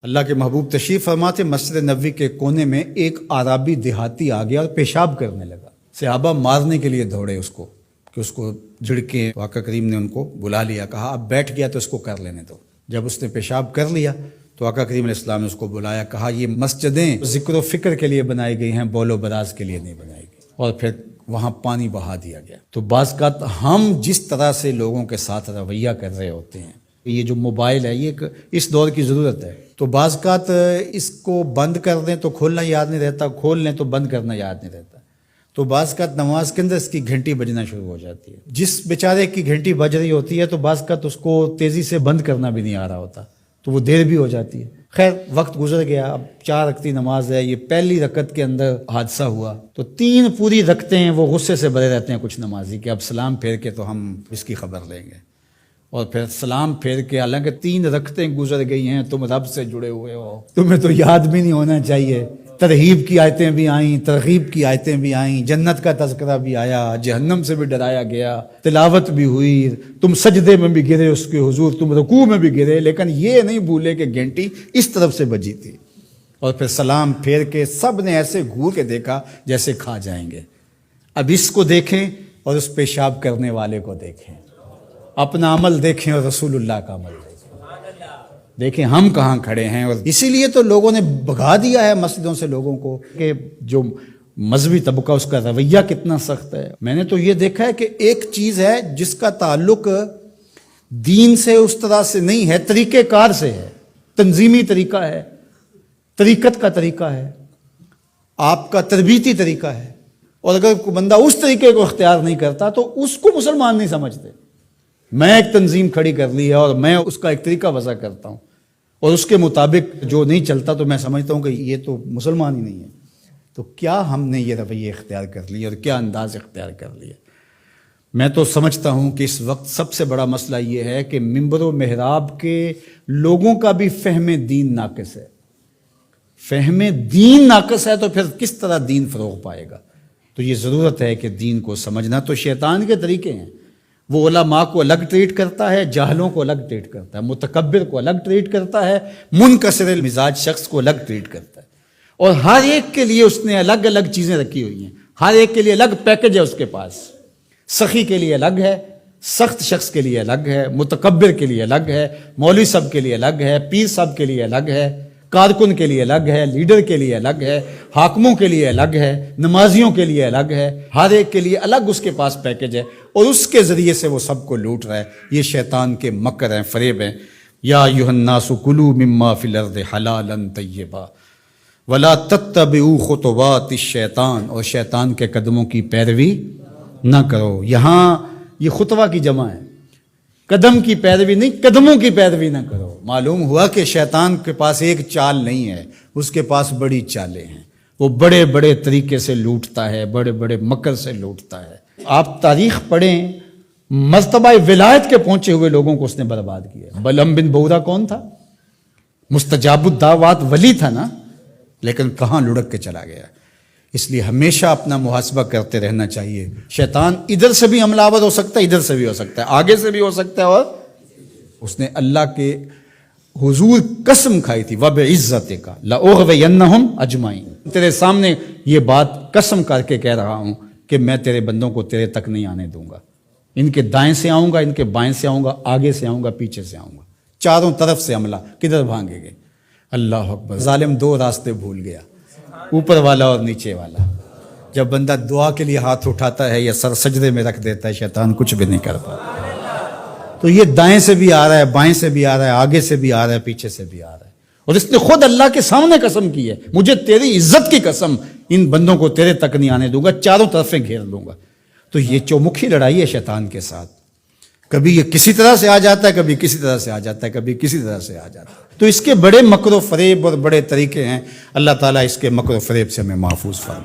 اللہ کے محبوب تشریف فرما تھے، مسجد نبوی کے کونے میں ایک عربی دیہاتی آ گیا اور پیشاب کرنے لگا۔ صحابہ مارنے کے لیے دوڑے اس کو کہ اس کو جھڑکیں۔ آقا کریم نے ان کو بلا لیا، کہا اب بیٹھ گیا تو اس کو کر لینے دو۔ جب اس نے پیشاب کر لیا تو آقا کریم علیہ السلام نے اس کو بلایا، کہا یہ مسجدیں ذکر و فکر کے لیے بنائی گئی ہیں، بول و براز کے لیے نہیں بنائی گئی، اور پھر وہاں پانی بہا دیا گیا۔ تو بعض کا ہم جس طرح سے لوگوں کے ساتھ رویہ کر رہے ہوتے ہیں، یہ جو موبائل ہے یہ اس دور کی ضرورت ہے، تو بعض کا اس کو بند کر دیں تو کھولنا یاد نہیں رہتا، کھول لیں تو بند کرنا یاد نہیں رہتا، تو بعض کا نماز کے اندر اس کی گھنٹی بجنا شروع ہو جاتی ہے۔ جس بیچارے کی گھنٹی بج رہی ہوتی ہے تو بعض کا اس کو تیزی سے بند کرنا بھی نہیں آ رہا ہوتا، تو وہ دیر بھی ہو جاتی ہے۔ خیر وقت گزر گیا، اب 4 رکعتی نماز ہے، یہ پہلی رکعت کے اندر حادثہ ہوا تو 3 پوری رکعتیں ہیں وہ غصے سے بھرے رہتے ہیں کچھ نمازی کہ اب سلام پھیر کے تو ہم اس کی خبر لیں گے، اور پھر سلام پھیر کے حالانکہ 3 رکعتیں گزر گئی ہیں، تم رب سے جڑے ہوئے ہو، تمہیں تو یاد بھی نہیں ہونا چاہیے۔ ترغیب کی آیتیں بھی آئیں، ترغیب کی آیتیں بھی آئیں، جنت کا تذکرہ بھی آیا، جہنم سے بھی ڈرایا گیا، تلاوت بھی ہوئی، تم سجدے میں بھی گرے اس کے حضور، تم رکوع میں بھی گرے، لیکن یہ نہیں بھولے کہ گھنٹی اس طرف سے بجی تھی۔ اور پھر سلام پھیر کے سب نے ایسے گھور کے دیکھا جیسے کھا جائیں گے۔ اب اس کو دیکھیں اور اس پیشاب کرنے والے کو دیکھیں، اپنا عمل دیکھیں اور رسول اللہ کا عمل دیکھیں ہم کہاں کھڑے ہیں۔ اور اسی لیے تو لوگوں نے بھگا دیا ہے مسجدوں سے لوگوں کو کہ جو مذہبی طبقہ اس کا رویہ کتنا سخت ہے۔ میں نے تو یہ دیکھا ہے کہ ایک چیز ہے جس کا تعلق دین سے اس طرح سے نہیں ہے، طریقہ کار سے ہے، تنظیمی طریقہ ہے، طریقت کا طریقہ ہے، آپ کا تربیتی طریقہ ہے، اور اگر کوئی بندہ اس طریقے کو اختیار نہیں کرتا تو اس کو مسلمان نہیں سمجھتے۔ میں ایک تنظیم کھڑی کر لی ہے اور میں اس کا ایک طریقہ وضع کرتا ہوں اور اس کے مطابق جو نہیں چلتا تو میں سمجھتا ہوں کہ یہ تو مسلمان ہی نہیں ہے۔ تو کیا ہم نے یہ رویہ اختیار کر لیا اور کیا انداز اختیار کر لیا؟ میں تو سمجھتا ہوں کہ اس وقت سب سے بڑا مسئلہ یہ ہے کہ منبر و محراب کے لوگوں کا بھی فہم دین ناقص ہے۔ فہم دین ناقص ہے تو پھر کس طرح دین فروغ پائے گا؟ تو یہ ضرورت ہے کہ دین کو سمجھنا۔ تو شیطان کے طریقے ہیں، وہ علماء کو الگ ٹریٹ کرتا ہے، جاہلوں کو الگ ٹریٹ کرتا ہے، متکبر کو الگ ٹریٹ کرتا ہے، منکسر المزاج شخص کو الگ ٹریٹ کرتا ہے، اور ہر ایک کے لیے اس نے الگ الگ چیزیں رکھی ہوئی ہیں، ہر ایک کے لیے الگ پیکج ہے اس کے پاس۔ سخی کے لیے الگ ہے، سخت شخص کے لیے الگ ہے، متکبر کے لیے الگ ہے، مولوی صاحب کے لیے الگ ہے، پیر صاحب کے لیے الگ ہے، کارکن کے لیے الگ ہے، لیڈر کے لیے الگ ہے، حاکموں کے لیے الگ ہے، نمازیوں کے لیے الگ ہے، ہر ایک کے لیے الگ اس کے پاس پیکج ہے، اور اس کے ذریعے سے وہ سب کو لوٹ رہا ہے۔ یہ شیطان کے مکر ہیں، فریب ہیں۔ یا ایھا الناس کلوا مما فی الارض حلالا طیبا ولا تتبعوا خطوات الشیطان، اور شیطان کے قدموں کی پیروی نہ کرو۔ یہاں یہ خطوہ کی جمع ہے، قدم کی پیروی نہیں، قدموں کی پیروی نہ کرو۔ معلوم ہوا کہ شیطان کے پاس ایک چال نہیں ہے، اس کے پاس بڑی چالیں ہیں، وہ بڑے بڑے طریقے سے لوٹتا ہے، بڑے بڑے مکر سے لوٹتا ہے۔ آپ تاریخ پڑھیں، مرتبہ ولایت کے پہنچے ہوئے لوگوں کو اس نے برباد کیا۔ بلعم بن بورا کون تھا؟ مستجاب الدعوات ولی تھا نا، لیکن کہاں لڑک کے چلا گیا۔ اس لیے ہمیشہ اپنا محاسبہ کرتے رہنا چاہیے۔ شیطان ادھر سے بھی حملہ آور ہو سکتا ہے، ادھر سے بھی ہو سکتا ہے، آگے سے بھی ہو سکتا ہے، اور اس نے اللہ کے حضور قسم کھائی تھی وَبِعِزَّتِكَ لَأُغْوِيَنَّهُمْ أَجْمَعِينَ، تیرے سامنے یہ بات قسم کر کے کہہ رہا ہوں کہ میں تیرے بندوں کو تیرے تک نہیں آنے دوں گا، ان کے دائیں سے آؤں گا، ان کے بائیں سے آؤں گا، آگے سے آؤں گا، پیچھے سے آؤں گا، چاروں طرف سے حملہ۔ کدھر بھاگیں گے؟ اللہ اکبر۔ ظالم 2 راستے بھول گیا، اوپر والا اور نیچے والا۔ جب بندہ دعا کے لیے ہاتھ اٹھاتا ہے یا سر سجدے میں رکھ دیتا ہے، شیطان کچھ بھی نہیں کر پاتا۔ تو یہ دائیں سے بھی آ رہا ہے، بائیں سے بھی آ رہا ہے، آگے سے بھی آ رہا ہے، پیچھے سے بھی آ رہا ہے، اور اس نے خود اللہ کے سامنے قسم کی ہے، مجھے تیری عزت کی قسم، ان بندوں کو تیرے تک نہیں آنے دوں گا، چاروں طرفیں گھیر لوں گا۔ تو یہ چومکھی لڑائی ہے شیطان کے ساتھ، کبھی یہ کسی طرح سے آ جاتا ہے، کبھی کسی طرح سے آ جاتا ہے، کبھی کسی طرح سے آ جاتا ہے۔ تو اس کے بڑے مکر و فریب اور بڑے طریقے ہیں۔ اللہ تعالیٰ اس کے مکر و فریب سے ہمیں محفوظ فرمائے۔